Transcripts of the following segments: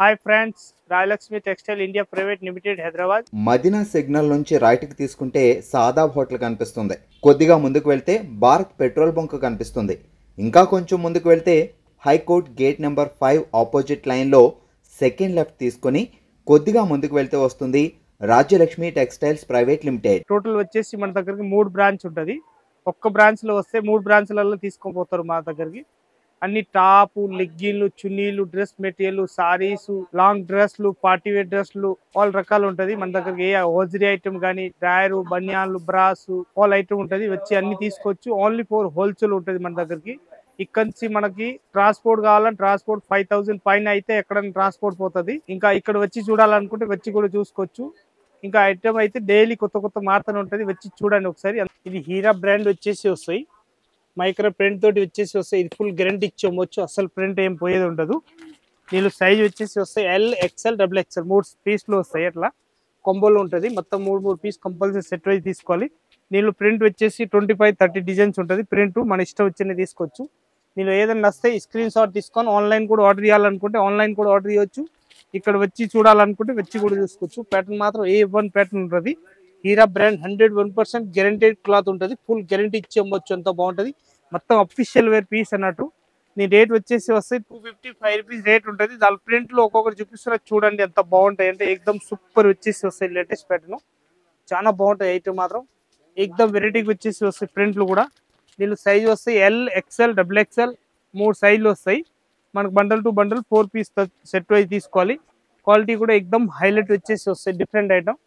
Hi friends, Rayalakshmi textile India private limited Hyderabad. Madina signal నుంచి రైట్కి తీసుకుంటే సాదాబ్ హోటల్ కనిపిస్తుంది. కొద్దిగా ముందుకు వెళ్తే భారత్ పెట్రోల్ బంక్ కనిపిస్తుంది. ఇంకా కొంచెం ముందుకు వెళ్తే హైకోర్ట్ గేట్ నెంబర్ 5 ఆపోజిట్ లైన్లో సెకండ్ లెఫ్ట్ తీసుకొని కొద్దిగా ముందుకు వెళ్తే వస్తుంది Rajyalakshmi textiles private limited. Total వచ్చేసి మన దగ్గరికి 3 బ్రాంచ్ ఉంటుంది. ఒక్క బ్రాంచ్లో వస్తే 3 బ్రాంచ్లలో తీసుకొని పోతారు మా దగ్గరికి. అన్ని టాపు, లెగ్గిన్లు, చున్నీలు, డ్రెస్ మెటీరియల్, సారీస్, లాంగ్ డ్రెస్లు, పార్టీవేర్ డ్రెస్లు ఆల్ రకాలు ఉంటది మన దగ్గరికి. ఏ హోజరీ ఐటమ్ కానీ, డ్రాయరు, బనియాన్లు, బ్రాస్ ఆల్ ఐటమ్ ఉంటది. వచ్చి అన్ని తీసుకోవచ్చు. ఓన్లీ ఫర్ హోల్సేల్ ఉంటది మన దగ్గరికి. ఇక్కడ నుంచి మనకి ట్రాన్స్పోర్ట్ కావాలని ట్రాన్స్పోర్ట్ 5000 పైన అయితే ఎక్కడైనా ట్రాన్స్పోర్ట్ పోతుంది. ఇంకా ఇక్కడ వచ్చి చూడాలనుకుంటే వచ్చి కూడా చూసుకోవచ్చు. ఇంకా ఐటమ్ అయితే డైలీ కొత్త కొత్త మారుతూనే ఉంటది. వచ్చి చూడండి ఒకసారి. ఇది హీరా బ్రాండ్ వచ్చేసి వస్తాయి. మైక్రో ప్రింట్ తోటి వచ్చేసి వస్తాయి. ఇది ఫుల్ గ్యారెంటీ ఇచ్చి అమ్మొచ్చు. అసలు ప్రింట్ ఏం పోయేది ఉండదు. దీనిలో సైజ్ వచ్చేసి వస్తాయి ఎల్, ఎక్స్ఎల్, డబుల్ ఎక్స్ఎల్ 3 పీస్లు వస్తాయి. అట్లా కొంబోలో ఉంటుంది. మొత్తం 3 పీస్ కంపల్సరీ సెట్ వైజ్ తీసుకోవాలి. దీనిలో ప్రింట్ వచ్చేసి 25-30 డిజైన్స్ ఉంటుంది. ప్రింట్ మన ఇష్టం వచ్చినవి తీసుకోవచ్చు. దీనిలో ఏదైనా వస్తే స్క్రీన్ షాట్ తీసుకొని ఆన్లైన్ కూడా ఆర్డర్ చేయాలనుకుంటే ఆన్లైన్ కూడా ఆర్డర్ చేయొచ్చు. ఇక్కడ వచ్చి చూడాలనుకుంటే వచ్చి కూడా చూసుకోవచ్చు. ప్యాటర్న్ మాత్రం A1 ప్యాటర్న్ ఉంటుంది. హీరా బ్రాండ్ 101% గ్యారెంటెడ్ క్లాత్ ఉంటుంది. ఫుల్ గ్యారెంటీ ఇచ్చి అమ్మొచ్చు. అంత బాగుంటుంది. మొత్తం అఫీషియల్ వేర్ పీస్ అన్నట్టు. దీని రేట్ వచ్చేసి వస్తాయి 255 రూపీస్ రేట్ ఉంటుంది. దాని ప్రింట్లు ఒక్కొక్కటి చూపిస్తున్నా చూడండి ఎంత బాగుంటాయి అంటే ఎక్దమ్ సూపర్ వచ్చేసి వస్తాయి. లేటెస్ట్ ప్యాటర్న్ చాలా బాగుంటాయి. ఐటమ్ మాత్రం ఎక్దమ్ వెరైటీకి వచ్చేసి వస్తాయి. ప్రింట్లు కూడా దీనిలో సైజ్ వస్తాయి ఎల్, ఎక్స్ఎల్, డబుల్ ఎక్స్ఎల్ 3 సైజులు వస్తాయి. మనకు bundle to bundle 4 piece set wise తీసుకోవాలి. క్వాలిటీ కూడా ఎక్దమ్ హైలైట్ వచ్చేసి వస్తాయి. డిఫరెంట్ ఐటమ్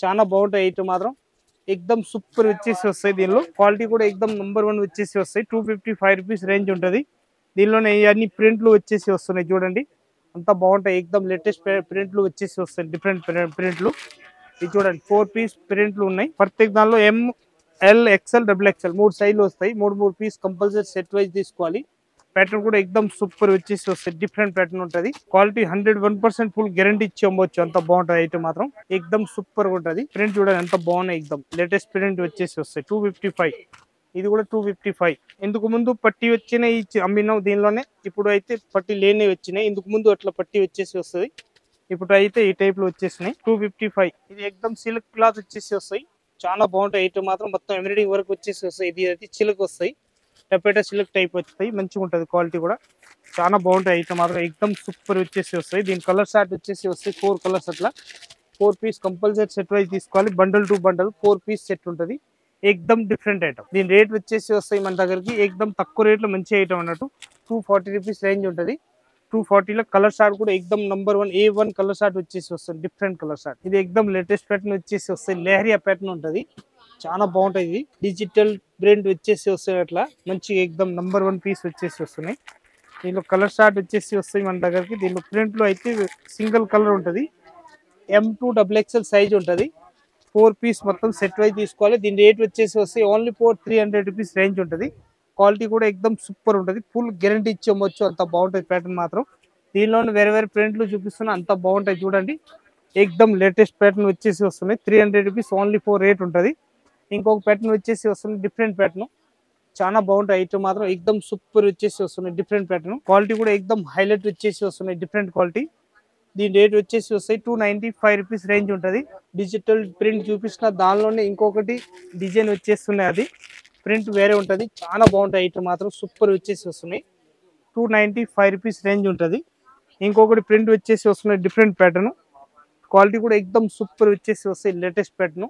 చాలా బాగుంటాయి. ఐటమ్ మాత్రం ఎక్దమ్ సూపర్ వచ్చేసి వస్తాయి. దీనిలో క్వాలిటీ కూడా ఎక్దమ్ నెంబర్ 1 వచ్చేసి వస్తాయి. 255 రూపీస్ రేంజ్ ఉంటుంది. దీనిలోనే అన్ని ప్రింట్లు వచ్చేసి వస్తున్నాయి చూడండి. అంత బాగుంటాయి. ఎక్దమ్ లేటెస్ట్ ప్రింట్లు వచ్చేసి వస్తాయి. డిఫరెంట్ ప్రింట్లు ఇది చూడండి. 4 పీస్ ప్రింట్లు ఉన్నాయి. ప్రత్యేక దానిలో ఎం, ఎల్, ఎక్స్ఎల్, డబుల్ ఎక్స్ఎల్ 3 సైజులు వస్తాయి. 3 పీస్ కంపల్సరీ సెట్ వైజ్ తీసుకోవాలి. ప్యాటర్న్ కూడా ఎక్దమ్ సూపర్ వచ్చేసి వస్తాయి. డిఫరెంట్ ప్యాటర్న్ ఉంటుంది. క్వాలిటీ 101% ఫుల్ గ్యారెంటీ ఇచ్చి అమ్మవచ్చు. అంత బాగుంటుంది. ఐటమ్ మాత్రం ఎక్దమ్ సూపర్ ఉంటుంది. ప్రింట్ చూడండి ఎంత బాగున్నాయి. ఎక్దమ్ లేటెస్ట్ ప్రింట్ వచ్చేసి వస్తాయి. 255 ఇది కూడా 255. ఇందుకు ముందు పట్టి వచ్చిన అమ్మినాం దీనిలోనే. ఇప్పుడు అయితే పట్టి లేని వచ్చినాయి. ఇందుకు ముందు అట్లా పట్టి వచ్చేసి వస్తుంది. ఇప్పుడు అయితే ఈ టైప్ లో వచ్చేసినాయి. 255 ఇది ఎక్దమ్ సిల్క్ క్లాత్ వచ్చేసి వస్తాయి. చాలా బాగుంటాయి. ఐటమ్ మాత్రం మొత్తం ఎంబ్రాయిడింగ్ వర్క్ వచ్చేసి వస్తాయి. ఇది అయితే సిల్క్ వస్తాయి. టపేటా సిల్క్ టైప్ వస్తాయి. మంచిగా ఉంటుంది. క్వాలిటీ కూడా చాలా బాగుంటాయి. ఐటమ్ మాత్రం ఎక్దమ్ సూపర్ వచ్చేసి వస్తాయి. దీని కలర్ షార్ట్ వచ్చేసి వస్తాయి 4 కలర్స్ అట్లా. 4 పీస్ కంపల్సరీ సెట్ వైజ్ తీసుకోవాలి. Bundle to bundle 4 piece set ఉంటుంది. ఎక్దమ్ డిఫరెంట్ ఐటమ్. దీని రేట్ వచ్చేసి వస్తాయి మన దగ్గరికి ఎక్దమ్ తక్కువ రేట్లో మంచి ఐటమ్ అన్నట్టు. 240 రూపీస్ రేంజ్ ఉంటుంది. 240లో కలర్ షార్ట్ కూడా ఎక్దమ్ నెంబర్ 1 A1 కలర్ షార్ట్ వచ్చేసి వస్తుంది. Different colour short. ఇది ఎక్దమ్ లేటెస్ట్ ప్యాటర్న్ వచ్చేసి వస్తాయి. లెహరియా ప్యాటర్న్ ఉంటుంది. చాలా బాగుంటుంది. ఇది డిజిటల్ ప్రింట్ వచ్చేసి వస్తాయి. అట్లా మంచి ఎక్దమ్ నెంబర్ 1 పీస్ వచ్చేసి వస్తున్నాయి. దీనిలో కలర్ షార్ట్ వచ్చేసి వస్తాయి మన దగ్గరికి. దీనిలో ప్రింట్ లో అయితే సింగిల్ కలర్ ఉంటుంది. M2 డబుల్ ఎక్స్ఎల్ సైజ్ ఉంటుంది. 4 పీస్ మొత్తం సెట్ వైజ్ తీసుకోవాలి. దీని రేట్ వచ్చేసి వస్తాయి ఓన్లీ ఫర్ 300 రూపీస్ రేంజ్ ఉంటుంది. క్వాలిటీ కూడా ఎక్దమ్ సూపర్ ఉంటుంది. ఫుల్ గ్యారెంటీ ఇచ్చి అమ్మొచ్చు. అంత బాగుంటుంది ప్యాటర్న్ మాత్రం. దీనిలోనే వేరే వేరే ప్రింట్లు చూపిస్తున్నా అంత బాగుంటాయి చూడండి. ఎక్దమ్ లేటెస్ట్ ప్యాటర్న్ వచ్చేసి వస్తున్నాయి. 300 రూపీస్ ఓన్లీ ఫర్ రేట్ ఉంటుంది. ఇంకొక ప్యాటర్న్ వచ్చేసి వస్తుంది డిఫరెంట్ ప్యాటర్న్. చాలా బాగుంటాయి. ఐటమ్ మాత్రం ఎక్దమ్ సూపర్ వచ్చేసి వస్తున్నాయి. డిఫరెంట్ ప్యాటర్న్ క్వాలిటీ కూడా ఎక్దమ్ హైలైట్ వచ్చేసి వస్తున్నాయి. Different quality. దీని రేట్ వచ్చేసి వస్తాయి 295 రూపీస్ రేంజ్ ఉంటుంది. డిజిటల్ ప్రింట్ చూపిస్తున్న దానిలోనే ఇంకొకటి డిజైన్ వచ్చేస్తున్నాయి. అది ప్రింట్ వేరే ఉంటుంది. చాలా బాగుంటాయి. ఐటమ్ మాత్రం సూపర్ వచ్చేసి వస్తున్నాయి. 295 రూపీస్ రేంజ్ ఉంటుంది. ఇంకొకటి ప్రింట్ వచ్చేసి వస్తున్నాయి. డిఫరెంట్ ప్యాటర్న్ క్వాలిటీ కూడా ఎక్దమ్ సూపర్ వచ్చేసి వస్తాయి. లేటెస్ట్ ప్యాటర్న్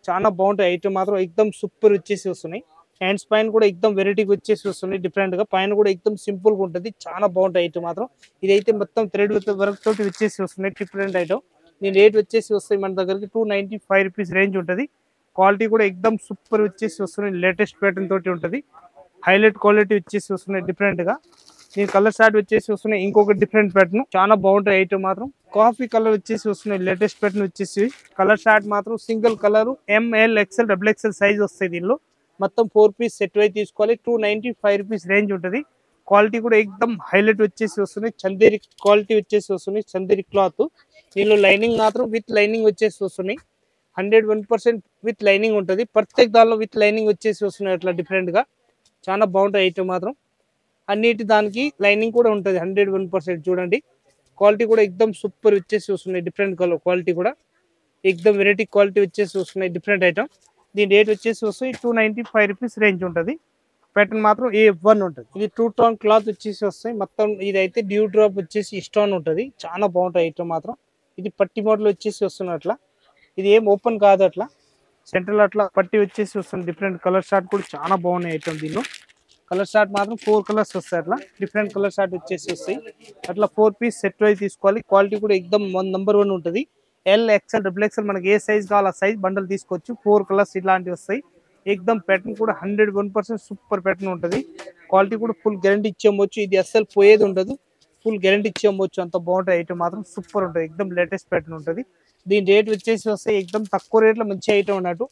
చాలా బాగుంటాయి. ఐటమ్ మాత్రం ఎక్దమ్ సూపర్ వచ్చేసి వస్తున్నాయి. హ్యాండ్స్ పైన కూడా ఎక్దమ్ వెరైటీగా వచ్చేసి వస్తున్నాయి. డిఫరెంట్ గా పైన కూడా ఎక్దమ్ సింపుల్ గా ఉంటుంది. చాలా బాగుంటాయి. ఐటమ్ మాత్రం ఇదైతే మొత్తం థ్రెడ్ వర్క్ తోటి వచ్చేసి వస్తున్నాయి. Different item. దీని రేట్ వచ్చేసి వస్తాయి మన దగ్గరికి 295 రూపీస్ రేంజ్ ఉంటుంది. క్వాలిటీ కూడా ఎక్దమ్ సూపర్ వచ్చేసి వస్తున్నాయి. లేటెస్ట్ ప్యాటర్న్ తోటి ఉంటుంది. హైలైట్ క్వాలిటీ వచ్చేసి వస్తున్నాయి. డిఫరెంట్ గా దీని కలర్ షార్ట్ వచ్చేసి వస్తున్నాయి. ఇంకొక డిఫరెంట్ ప్యాటర్న్ చాలా బాగుంటాయి. ఐటమ్ మాత్రం కాఫీ కలర్ వచ్చేసి వస్తున్నాయి. లేటెస్ట్ ప్యాటర్న్ వచ్చేసి కలర్ షార్ట్ మాత్రం single colour ML, XL, double XL size వస్తాయి. దీనిలో మొత్తం 4 పీస్ సెట్ వైజ్ తీసుకోవాలి. 295 రూపీస్ రేంజ్ ఉంటుంది. క్వాలిటీ కూడా ఎక్దమ్ హైలైట్ వచ్చేసి వస్తున్నాయి. చందేరి క్వాలిటీ వచ్చేసి వస్తున్నాయి. చందేరి క్లాత్. దీనిలో లైనింగ్ మాత్రం విత్ లైనింగ్ వచ్చేసి వస్తున్నాయి. 101% విత్ లైనింగ్ ఉంటుంది. ప్రత్యేక దానిలో విత్ లైనింగ్ వచ్చేసి వస్తున్నాయి. అట్లా డిఫరెంట్ గా చాలా బాగుంటాయి. ఐటమ్ మాత్రం అన్నిటి దానికి లైనింగ్ కూడా ఉంటుంది. 101% చూడండి. క్వాలిటీ కూడా ఎక్దమ్ సూపర్ వచ్చేసి వస్తున్నాయి. డిఫరెంట్ కలర్ క్వాలిటీ కూడా ఎక్దమ్ వెరైటీ క్వాలిటీ వచ్చేసి వస్తున్నాయి. Different item. దీని రేట్ వచ్చేసి వస్తాయి 295 రూపీస్ రేంజ్ ఉంటుంది. ప్యాటర్న్ మాత్రం A1 ఉంటుంది. ఇది 2 టోన్ క్లాత్ వచ్చేసి వస్తాయి. మొత్తం ఇది అయితే డ్యూ డ్రాప్ వచ్చేసి స్టోన్ ఉంటుంది. చాలా బాగుంటాయి ఐటమ్ మాత్రం. ఇది పట్టి మోడల్ వచ్చేసి వస్తుంది అట్లా. ఇది ఏం ఓపెన్ కాదు అట్లా. సెంట్రల్ అట్లా పట్టి వచ్చేసి వస్తుంది. డిఫరెంట్ కలర్ షార్ట్ కూడా చాలా బాగున్నాయి ఐటమ్. దీనిలో కలర్ షార్ట్ మాత్రం 4 కలర్స్ వస్తాయి. అట్లా డిఫరెంట్ కలర్ షార్ట్ వచ్చేసి వస్తాయి. అట్లా 4 పీస్ సెట్ వైజ్ తీసుకోవాలి. క్వాలిటీ కూడా ఎక్దమ్ నంబర్ 1 ఉంటుంది. L, XL, XXL మనకి ఏ సైజ్ కావాలి ఆ సైజ్ బండల్ తీసుకోవచ్చు. 4 కలర్స్ ఇలాంటివి వస్తాయి. ఎక్దమ్ ప్యాటర్న్ కూడా 101% సూపర్ ప్యాటర్న్ ఉంటుంది. క్వాలిటీ కూడా ఫుల్ గ్యారంటీ ఇచ్చేయవచ్చు. ఇది అస్సలు పోయేది ఉండదు. ఫుల్ గ్యారంటీ ఇచ్చేయవచ్చు. అంత బాగుంటుంది ఐటమ్ మాత్రం సూపర్ ఉంటుంది. ఎక్దమ్ లేటెస్ట్ ప్యాటర్న్ ఉంటుంది. దీని రేట్ వచ్చేసి వస్తే ఎక్దమ్ తక్కువ రేట్లో మంచి ఐటమ్ అన్నట్టు.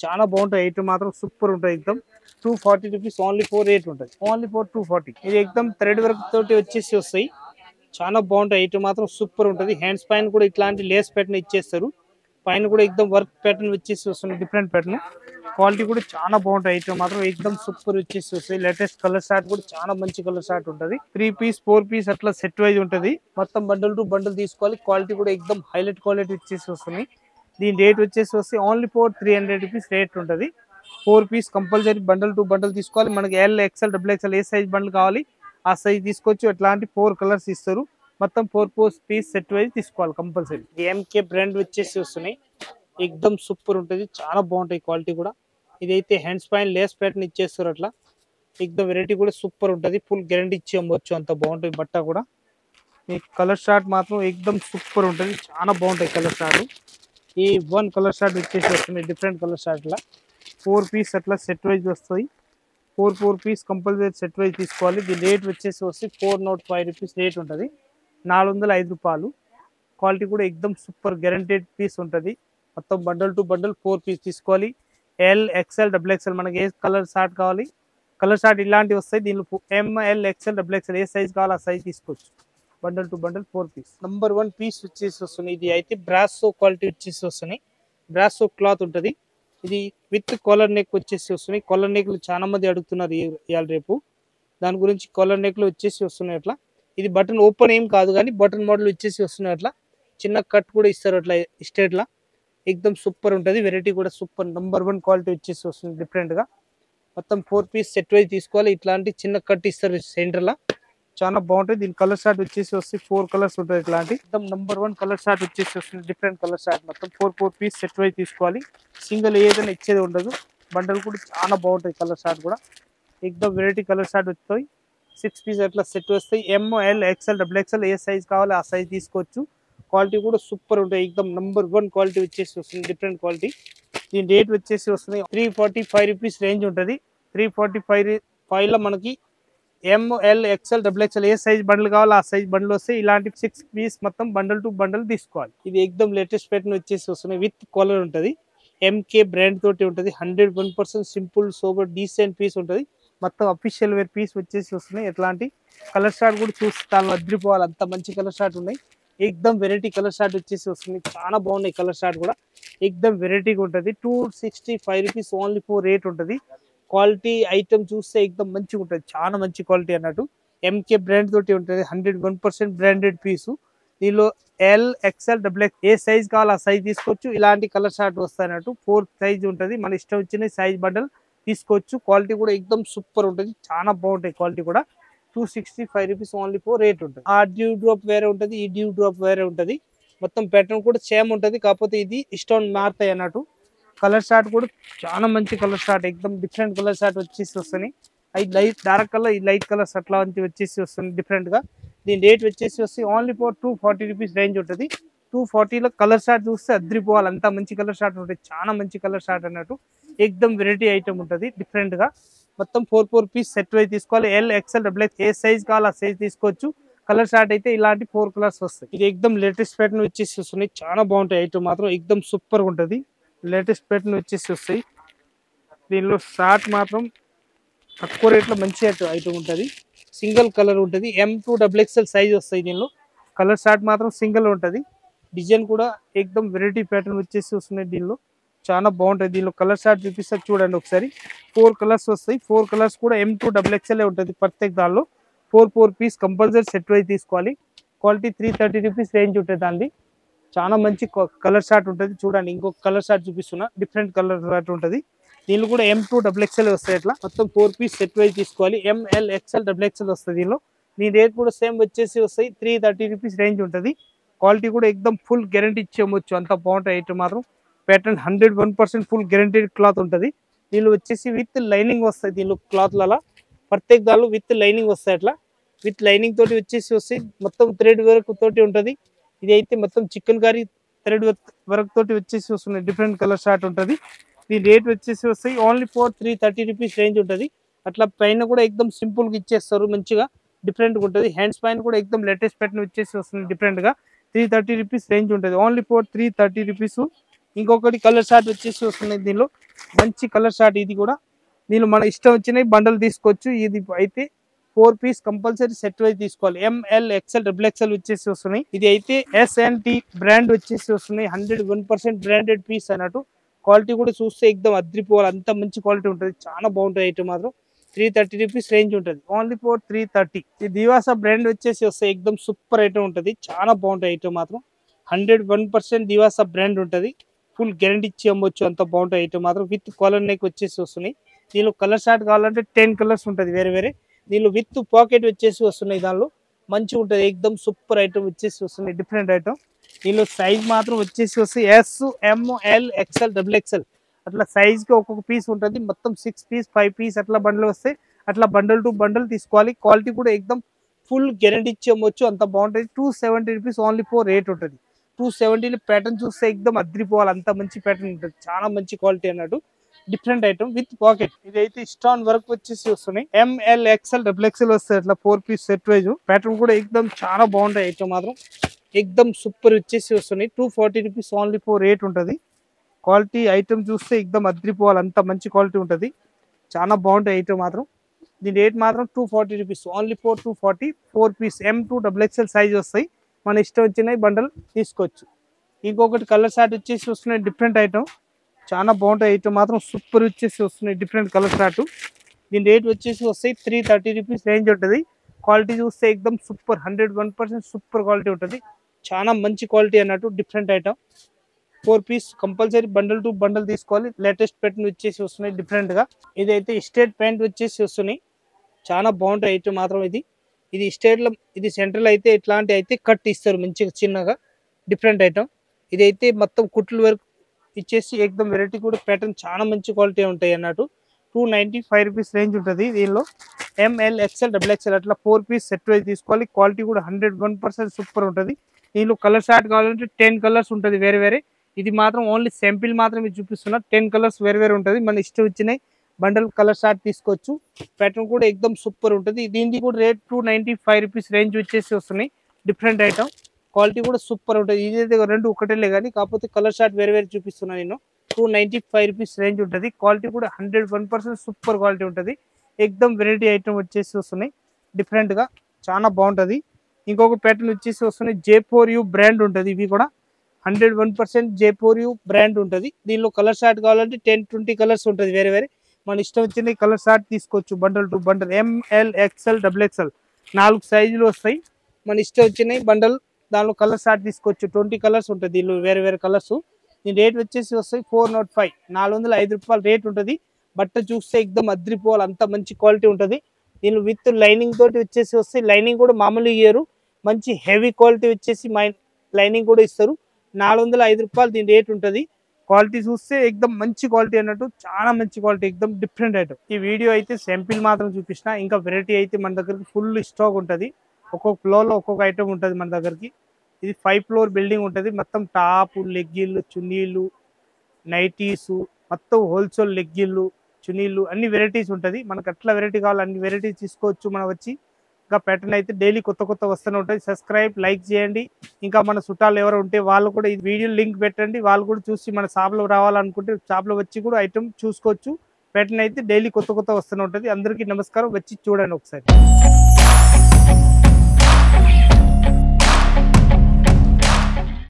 చాలా బాగుంటుంది ఐటమ్ మాత్రం సూపర్ ఉంటుంది. ఎక్దమ్ 240 రూపీస్ ఓన్లీ 4 రేట్ ఉంటుంది. ఓన్లీ 240. ఇది ఎక్దమ్ థ్రెడ్ వర్క్ తోటి వచ్చేసి వస్తాయి. చాలా బాగుంటాయి ఐటమ్ మాత్రం సూపర్ ఉంటుంది. హ్యాండ్స్ పైన కూడా ఇట్లాంటి లేస్ ప్యాటర్న్ ఇచ్చేస్తారు. పైన కూడా ఎక్దమ్ వర్క్ ప్యాటర్న్ వచ్చేసి వస్తుంది. Different pattern. క్వాలిటీ కూడా చాలా బాగుంటాయి ఐటమ్ మాత్రం ఎక్దమ్ సూపర్ వచ్చేసి వస్తాయి. లేటెస్ట్ కలర్ షార్ట్ కూడా చాలా మంచి కలర్ షార్ట్ ఉంటుంది. 3 పీస్ 4 పీస్ అట్లా సెట్ వైజ్ ఉంటుంది. మొత్తం బండల్ టు బండల్ తీసుకోవాలి. క్వాలిటీ కూడా ఎక్దమ్ హైలైట్ క్వాలిటీ వచ్చేసి వస్తుంది. దీని రేట్ వచ్చేసి వస్తే ఓన్లీ 300 రూపీస్ రేట్ ఉంటుంది. 4 piece compulsory bundle to bundle తీసుకోవాలి. మనకి L, XL, XXL ఏ సైజ్ బండల్ కావాలి ఆ సైజ్ తీసుకోవచ్చు. ఎట్లాంటి 4 కలర్స్ ఇస్తారు. మొత్తం 4 పీస్ సెట్ వైజ్ తీసుకోవాలి కంపల్సరీ. MK బ్రాండ్ వచ్చేసి వస్తున్నాయి. ఎక్దమ్ సూపర్ ఉంటుంది. చాలా బాగుంటాయి క్వాలిటీ కూడా. ఇదైతే హ్యాండ్స్ పైన లేస్ ప్యాటర్న్ ఇచ్చేస్తారు అట్లా. ఎక్దమ్ వెరైటీ కూడా సూపర్ ఉంటుంది. ఫుల్ గ్యారంటీ ఇచ్చి అమ్మవచ్చు. అంత బాగుంటుంది బట్ట కూడా. ఈ కలర్ షార్ట్ మాత్రం ఎక్దమ్ సూపర్ ఉంటుంది. చాలా బాగుంటాయి కలర్ షార్ట్. ఈ 1 కలర్ షార్ట్ వచ్చేసి వస్తున్నాయి. డిఫరెంట్ కలర్ షార్ట్ లా 4 పీస్ అట్లా సెట్ వైజ్ వస్తాయి. 4 పీస్ కంపల్సరీ సెట్ వైజ్ తీసుకోవాలి. దీని రేట్ వచ్చేసి వస్తే 405 రూపీస్ రేట్ ఉంటుంది. 405 రూపాయలు. క్వాలిటీ కూడా ఎక్దమ్ సూపర్ గ్యారంటెడ్ పీస్ ఉంటుంది. మొత్తం బండల్ టు బండల్ 4 పీస్ తీసుకోవాలి. L, XL, XXL మనకి ఏ కలర్ షార్ట్ కావాలి కలర్ షార్ట్ ఇలాంటివి వస్తాయి. దీనిలో M, L, XL, XXL ఏ సైజ్ కావాలి ఆ సైజ్ తీసుకోవచ్చు. Bundle to bundle 4 piece. Number 1 piece వచ్చేసి వస్తుంది. ఇది అయితే బ్రాసో క్వాలిటీ వచ్చేసి వస్తున్నాయి. బ్రాసో క్లాత్ ఉంటుంది. ఇది విత్ కాలర్ నెక్ వచ్చేసి వస్తున్నాయి. కాలర్ నెక్లు చాలా మంది అడుగుతున్నారు ఇవాళ రేపు. దాని గురించి కాలర్ నెక్లు వచ్చేసి వస్తున్నాయి అట్లా. ఇది బటన్ ఓపెన్ ఏం కాదు కానీ బటన్ మోడల్ వచ్చేసి వస్తున్నాయి అట్లా. చిన్న కట్ కూడా ఇస్తారు అట్లా స్ట్రేట్ లా. ఎక్దమ్ సూపర్ ఉంటుంది. వెరైటీ కూడా సూపర్ నంబర్ 1 క్వాలిటీ వచ్చేసి వస్తుంది. డిఫరెంట్ గా మొత్తం 4 పీస్ సెట్ వైజ్ తీసుకోవాలి. ఇట్లాంటి చిన్న కట్ ఇస్తారు సెంటర్ లా. చాలా బాగుంటుంది. దీని కలర్ షార్ట్ వచ్చేసి వస్తే 4 కలర్స్ ఉంటుంది. ఇట్లాంటి ఎక్దమ్ నంబర్ 1 కలర్ షార్ట్ వచ్చేసి వస్తుంది. డిఫరెంట్ కలర్ షార్ట్ మొత్తం 4 పీస్ సెట్ వైజ్ తీసుకోవాలి. సింగిల్ ఏదైనా ఇచ్చేది ఉండదు. బండల్ కూడా చాలా బాగుంటుంది. కలర్ షార్ట్ కూడా ఎక్దమ్ వెరైటీ కలర్ షార్ట్ వస్తాయి. 6 పీస్ అట్లా సెట్ వస్తాయి. M, L, XL, XXL ఏ సైజ్ కావాలి ఆ సైజ్ తీసుకోవచ్చు. క్వాలిటీ కూడా సూపర్ ఉంటాయి. ఎక్దమ్ నంబర్ 1 క్వాలిటీ వచ్చేసి వస్తుంది. Different quality. దీని రేట్ వచ్చేసి వస్తుంది 345 రూపీస్ రేంజ్ ఉంటుంది. 345 లో మనకి M, L, XL, XXL ఏ సైజ్ బండ్లు కావాలి ఆ సైజ్ బండ్లు వస్తాయి. ఇలాంటి 6 పీస్ మొత్తం బండల్ టు బండల్ తీసుకోవాలి. ఇది ఎక్దమ్ లేటెస్ట్ ప్యాటర్న్ వచ్చేసి వస్తున్నాయి. విత్ కాలర్ ఉంటుంది. MK బ్రాండ్ తోటి ఉంటుంది. 101% సింపుల్ సోబర్ డీసెంట్ పీస్ ఉంటుంది. మొత్తం అఫీషియల్ వేర్ పీస్ వచ్చేసి వస్తున్నాయి. ఎట్లాంటి కలర్ షార్ట్ కూడా చూసి చాలా అద్రిపోవాలి. అంత మంచి కలర్ షార్ట్ ఉన్నాయి. ఎక్దమ్ వెరైటీ కలర్ షార్ట్ వచ్చేసి వస్తుంది. చాలా బాగున్నాయి కలర్ షార్ట్ కూడా. ఎక్దమ్ వెరైటీగా ఉంటుంది. 265 రూపీస్ ఓన్లీ 4 రేట్ ఉంటుంది. క్వాలిటీ ఐటమ్ చూస్తే ఎక్దమ్ మంచిగా ఉంటుంది. చాలా మంచి క్వాలిటీ అన్నట్టు. MK బ్రాండ్ తోటి ఉంటుంది. 101% బ్రాండెడ్ పీసు. దీనిలో L, XL, XXL ఏ సైజ్ కావాలి ఆ సైజ్ తీసుకోవచ్చు. ఇలాంటి కలర్ షార్ట్ వస్తాయి అన్నట్టు. 4 సైజ్ ఉంటుంది. మన ఇష్టం వచ్చిన సైజ్ బండల్ తీసుకోవచ్చు. క్వాలిటీ కూడా ఎక్దమ్ సూపర్ ఉంటుంది. చాలా బాగుంటాయి క్వాలిటీ కూడా. 265 రూపీస్ ఓన్లీ 4 రేట్ ఉంటుంది. ఆ డ్యూ డ్రాప్ వేరే ఉంటుంది. ఈ డ్యూ డ్రాప్ వేరే ఉంటుంది. మొత్తం ప్యాటర్న్ కూడా సేమ్ ఉంటుంది. కాకపోతే ఇది స్టోన్ మారుతాయి అన్నట్టు. కలర్ షార్ట్ కూడా చాలా మంచి కలర్ షార్ట్. ఎక్దమ్ డిఫరెంట్ కలర్ షార్ట్ వచ్చేసి వస్తున్నాయి. అది లైట్ డార్క్ కలర్ ఈ లైట్ కలర్స్ అట్లా వచ్చేసి వస్తుంది డిఫరెంట్ గా. దీని రేట్ వచ్చేసి వస్తే ఓన్లీ 240 రూపీస్ రేంజ్ ఉంటుంది. 240లో కలర్ షార్ట్ చూస్తే అద్రిపోవాలి. అంత మంచి కలర్ షార్ట్ ఉంటుంది. చాలా మంచి కలర్ షార్ట్ అన్నట్టు. ఎక్దమ్ వెరైటీ ఐటమ్ ఉంటుంది. డిఫరెంట్ గా మొత్తం 4 పీస్ సెట్ వైజ్ తీసుకోవాలి. L, XL, XXL ఏ సైజ్ కావాలి ఆ సైజ్ తీసుకోవచ్చు. కలర్ షార్ట్ అయితే ఇలాంటి 4 కలర్స్ వస్తాయి. ఇది ఎక్దమ్ లేటెస్ట్ ప్యాటర్న్ వచ్చేసి వస్తున్నాయి. చాలా బాగుంటాయి ఐటమ్ మాత్రం. ఎక్దమ్ సూపర్ ఉంటుంది. లేటెస్ట్ ప్యాటర్న్ వచ్చేసి వస్తాయి. దీనిలో షార్ట్ మాత్రం తక్కువ రేట్లో మంచి ఐటమ్ ఉంటుంది. సింగిల్ కలర్ ఉంటుంది. M2 XXL సైజ్ వస్తాయి. దీనిలో కలర్ షార్ట్ మాత్రం సింగిల్ ఉంటుంది. డిజైన్ కూడా ఎక్దమ్ వెరైటీ ప్యాటర్న్ వచ్చేసి వస్తున్నాయి. దీనిలో చాలా బాగుంటుంది. దీనిలో కలర్ షార్ట్ చూపిస్తారు చూడండి ఒకసారి. 4 కలర్స్ వస్తాయి. 4 కలర్స్ కూడా M2 XXL ఉంటుంది. ప్రత్యేక దానిలో 4 పీస్ కంపల్సరీ సెట్ వైజ్ తీసుకోవాలి. క్వాలిటీ 330 రూపీస్ రేంజ్ ఉంటుంది దాన్ని. చాలా మంచి కలర్ షార్ట్ ఉంటుంది. చూడండి ఇంకొక కలర్ షార్ట్ చూపిస్తున్నా, డిఫరెంట్ కలర్ షార్ట్ ఉంటుంది. దీనిలో కూడా M2 XXL వస్తాయి. అట్లా మొత్తం 4 పీస్ సెట్ వైజ్ తీసుకోవాలి. ML XL XXL వస్తుంది దీనిలో. దీని రేట్ కూడా సేమ్ వచ్చేసి వస్తాయి 330 రూపీస్ రేంజ్ ఉంటుంది. క్వాలిటీ కూడా ఎక్దమ్ ఫుల్ గ్యారంటీ ఇచ్చేయచ్చు, అంత బాగుంటాయి ఐటమ్ మాత్రం. ప్యాటర్న్ 101% ఫుల్ గ్యారంటీడ్ క్లాత్ ఉంటుంది. దీనిలో వచ్చేసి విత్ లైనింగ్ వస్తాయి. దీనిలో క్లాత్లలో ప్రత్యేక దానిలో విత్ లైనింగ్ వస్తాయి. అట్లా విత్ లైనింగ్ తోటి వచ్చేసి వస్తాయి. మొత్తం థ్రెడ్ వర్క్ తోటి ఉంటుంది. ఇది అయితే మొత్తం చికెన్ కర్రీ థ్రెడ్ వర్క్ తోటి వచ్చేసి వస్తున్నాయి. డిఫరెంట్ కలర్ షార్ట్ ఉంటుంది. దీని రేట్ వచ్చేసి వస్తాయి ఓన్లీ ఫర్ 330 రూపీస్ రేంజ్ ఉంటుంది. అట్లా పైన కూడా ఎక్దమ్ సింపుల్గా ఇచ్చేస్తారు, మంచిగా డిఫరెంట్గా ఉంటుంది. హ్యాండ్స్ పైన కూడా ఎక్దమ్ లేటెస్ట్ ప్యాటర్న్ వచ్చేసి వస్తుంది డిఫరెంట్గా. 330 రూపీస్ రేంజ్ ఉంటుంది ఓన్లీ ఫర్ 330 రూపీస్. ఇంకొకటి కలర్ షార్ట్ వచ్చేసి వస్తున్నాయి. దీనిలో మంచి కలర్ షార్ట్ ఇది కూడా. దీనిలో మన ఇష్టం వచ్చినాయి బండల్ తీసుకోవచ్చు. ఇది అయితే 4 పీస్ కంపల్సరీ సెట్ వైజ్ తీసుకోవాలి. ML XL XXL వచ్చేసి వస్తున్నాయి. ఇది అయితే SNT బ్రాండ్ వచ్చేసి వస్తున్నాయి. 101% బ్రాండెడ్ పీస్ అన్నట్టు. క్వాలిటీ కూడా చూస్తే ఎక్దమ్ అద్రిపోవాలి, అంత మంచి క్వాలిటీ ఉంటుంది. చాలా బాగుంటుంది ఐటమ్ మాత్రం. 330 రూపీస్ రేంజ్ ఉంటుంది ఓన్లీ ఫర్ 330. ఈ దివాసా బ్రాండ్ వచ్చేసి వస్తాయి. ఎక్దమ్ సూపర్ ఐటమ్ ఉంటుంది, చాలా బాగుంటుంది ఐటమ్ మాత్రం. 101% దివాసా బ్రాండ్ ఉంటుంది. ఫుల్ గ్యారంటీ ఇచ్చి అమ్మొచ్చు, అంత బాగుంటుంది ఐటమ్ మాత్రం. విత్ కాలర్ నెక్ వచ్చేసి వస్తున్నాయి. దీనిలో కలర్ షార్ట్ కావాలంటే 10 కలర్స్ ఉంటుంది వేరే వేరే. దీనిలో విత్ పాకెట్ వచ్చేసి వస్తున్నాయి. దానిలో మంచిగా ఉంటుంది, ఎక్దమ్ సూపర్ ఐటమ్ వచ్చేసి వస్తున్నాయి, డిఫరెంట్ ఐటమ్. దీనిలో సైజ్ మాత్రం వచ్చేసి వస్తాయి S, M, L, XL, XXL అట్లా సైజ్కి ఒక్కొక్క పీస్ ఉంటుంది. మొత్తం 6 పీస్ 5 పీస్ అట్లా బండిల్ వస్తాయి. అట్లా బండల్ టు బండల్ తీసుకోవాలి. క్వాలిటీ కూడా ఎక్దమ్ ఫుల్ గ్యారంటీ ఇచ్చి అమ్మొచ్చు, అంత బాగుంటుంది. 270 రూపీస్ ఓన్లీ ఫోర్ రేట్ ఉంటుంది. 270 ప్యాటర్న్ చూస్తే ఎక్దమ్ అద్రిపోవాలి, అంత మంచి ప్యాటర్న్ ఉంటుంది. చాలా మంచి క్వాలిటీ అన్నట్టు, డిఫరెంట్ ఐటమ్ విత్ పాకెట్. ఇదైతే స్టోన్ వర్క్ వచ్చేసి వస్తున్నాయి. ML XL XXL వస్తాయి. అట్లా 4 పీస్ సెట్ వైజ్. ప్యాటర్న్ కూడా ఎక్దమ్ చాలా బాగుంటాయి ఐటమ్ మాత్రం. ఎక్దమ్ సూపర్ వచ్చేసి వస్తున్నాయి. 240 రూపీస్ ఓన్లీ ఫోర్ రేట్ ఉంటుంది. క్వాలిటీ ఐటమ్ చూస్తే ఎక్దమ్ అద్రిపోవాలి, అంత మంచి క్వాలిటీ ఉంటుంది. చాలా బాగుంటాయి ఐటమ్ మాత్రం. దీని రేట్ మాత్రం 240 rupees only four 240. 4 piece M2 XXL size వస్తాయి. మన ఇష్టం వచ్చినాయి బండల్ తీసుకోవచ్చు. ఇంకొకటి కలర్ షార్ట్ వచ్చేసి వస్తున్నాయి, డిఫరెంట్ ఐటమ్. చాలా బాగుంటాయి ఐటమ్ మాత్రం. సూపర్ వచ్చేసి వస్తున్నాయి, డిఫరెంట్ కలర్ షార్ట్. దీని రేట్ వచ్చేసి వస్తాయి 330 రూపీస్ రేంజ్ ఉంటుంది. క్వాలిటీ చూస్తే ఎక్దమ్ సూపర్ 101% సూపర్ క్వాలిటీ ఉంటుంది. చాలా మంచి క్వాలిటీ అన్నట్టు, different item. 4 piece compulsory bundle to bundle తీసుకోవాలి. లేటెస్ట్ ప్యాటర్న్ వచ్చేసి వస్తున్నాయి డిఫరెంట్గా. ఇదైతే స్టేట్ ప్యాంట్ వచ్చేసి వస్తున్నాయి. చాలా బాగుంటాయి ఐటమ్ మాత్రం. ఇది స్టేట్లో, ఇది సెంట్రల్ అయితే ఇట్లాంటి అయితే కట్ ఇస్తారు మంచిగా చిన్నగా, డిఫరెంట్ ఐటమ్. ఇదైతే మొత్తం కుట్లు వరకు ఇచ్చేసి ఎక్దమ్ వెరైటీ కూడా ప్యాటర్న్ చాలా మంచి క్వాలిటీ ఉంటాయి అన్నట్టు. 295 రూపీస్ రేంజ్ ఉంటుంది. దీనిలో ML XL XXL అట్లా 4 పీస్ సెట్ వైజ్ తీసుకోవాలి. క్వాలిటీ కూడా 101% సూపర్ ఉంటుంది. దీనిలో కలర్ షార్ట్ కావాలంటే 10 కలర్స్ ఉంటుంది వేరే వేరే. ఇది మాత్రం ఓన్లీ శాంపిల్ మాత్రమే చూపిస్తున్నా. 10 కలర్స్ వేరే వేరే ఉంటుంది. మన ఇష్టం వచ్చినాయి బండల్ కలర్ షార్ట్ తీసుకోవచ్చు. ప్యాటర్న్ కూడా ఎక్దమ్ సూపర్ ఉంటుంది. దీనికి కూడా రేట్ 295 రూపీస్ రేంజ్ వచ్చేసి వస్తున్నాయి, డిఫరెంట్ ఐటమ్. క్వాలిటీ కూడా సూపర్ ఉంటుంది. ఇదైతే రెండు ఒకటేలే కానీ కాకపోతే కలర్ షార్ట్ వేరే వేరే చూపిస్తున్నాను నేను. 295 రూపీస్ రేంజ్ ఉంటుంది. క్వాలిటీ కూడా 101% సూపర్ క్వాలిటీ ఉంటుంది. ఎక్దమ్ వెరైటీ ఐటమ్ వచ్చేసి వస్తున్నాయి, డిఫరెంట్గా చాలా బాగుంటుంది. ఇంకొక ప్యాటర్న్ వచ్చేసి వస్తున్నాయి. J4U బ్రాండ్ ఉంటుంది. ఇవి కూడా 101% J4U బ్రాండ్ ఉంటుంది. దీనిలో కలర్ షార్ట్ కావాలంటే 10-20 కలర్స్ ఉంటుంది వేరే వేరే. మన ఇష్టం వచ్చిన కలర్ షార్ట్ తీసుకోవచ్చు bundle to bundle. ML XL XXL 4 సైజులు వస్తాయి. మన ఇష్టం వచ్చినాయి బండల్ దానిలో కలర్ షార్ట్ తీసుకోవచ్చు. 20 కలర్స్ ఉంటుంది దీనిలో వేరే వేరే కలర్స్. దీని రేట్ వచ్చేసి వస్తాయి 405, 405 రూపాయలు రేట్ ఉంటుంది. బట్ట చూస్తే ఎక్దమ్ అద్రిపోవాలి, అంత మంచి క్వాలిటీ ఉంటుంది. దీనిలో విత్ లైనింగ్ తోటి వచ్చేసి వస్తాయి. లైనింగ్ కూడా మామూలుగా ఇయ్యరు, మంచి హెవీ క్వాలిటీ వచ్చేసి లైనింగ్ కూడా ఇస్తారు. 405 రూపాయలు దీని రేట్ ఉంటుంది. క్వాలిటీ చూస్తే ఎక్దమ్ మంచి క్వాలిటీ అన్నట్టు, చాలా మంచి క్వాలిటీ, ఎక్దమ్ డిఫరెంట్ ఐటమ్. ఈ వీడియో అయితే శాంపిల్ మాత్రం చూపించిన. ఇంకా వెరైటీ అయితే మన దగ్గరికి ఫుల్ స్టాక్ ఉంటుంది. ఒక్కొక్క ఫ్లోర్లో ఒక్కొక్క ఐటమ్ ఉంటుంది మన దగ్గరికి. ఇది 5 ఫ్లోర్ బిల్డింగ్ ఉంటుంది. మొత్తం టాప్, లెగ్గిన్లు, చున్నీలు, నైటీసు, మొత్తం హోల్సేల్ లెగ్గిన్లు, చున్నీలు అన్ని వెరైటీస్ ఉంటుంది. మనకు అట్లా వెరైటీ కావాలి అన్ని వెరైటీస్ తీసుకోవచ్చు మనం వచ్చి. ఇంకా ప్యాటర్న్ అయితే డైలీ కొత్త కొత్త వస్తూనే ఉంటుంది. సబ్స్క్రైబ్, లైక్ చేయండి. ఇంకా మన చుట్టాలు ఎవరు ఉంటే వాళ్ళు కూడా ఈ వీడియో లింక్ పెట్టండి. వాళ్ళు కూడా చూసి మన షాప్లో రావాలనుకుంటే షాప్లో వచ్చి కూడా ఐటమ్ చూసుకోవచ్చు. ప్యాటర్న్ అయితే డైలీ కొత్త కొత్త వస్తూనే ఉంటుంది. అందరికీ నమస్కారం, వచ్చి చూడండి ఒకసారి.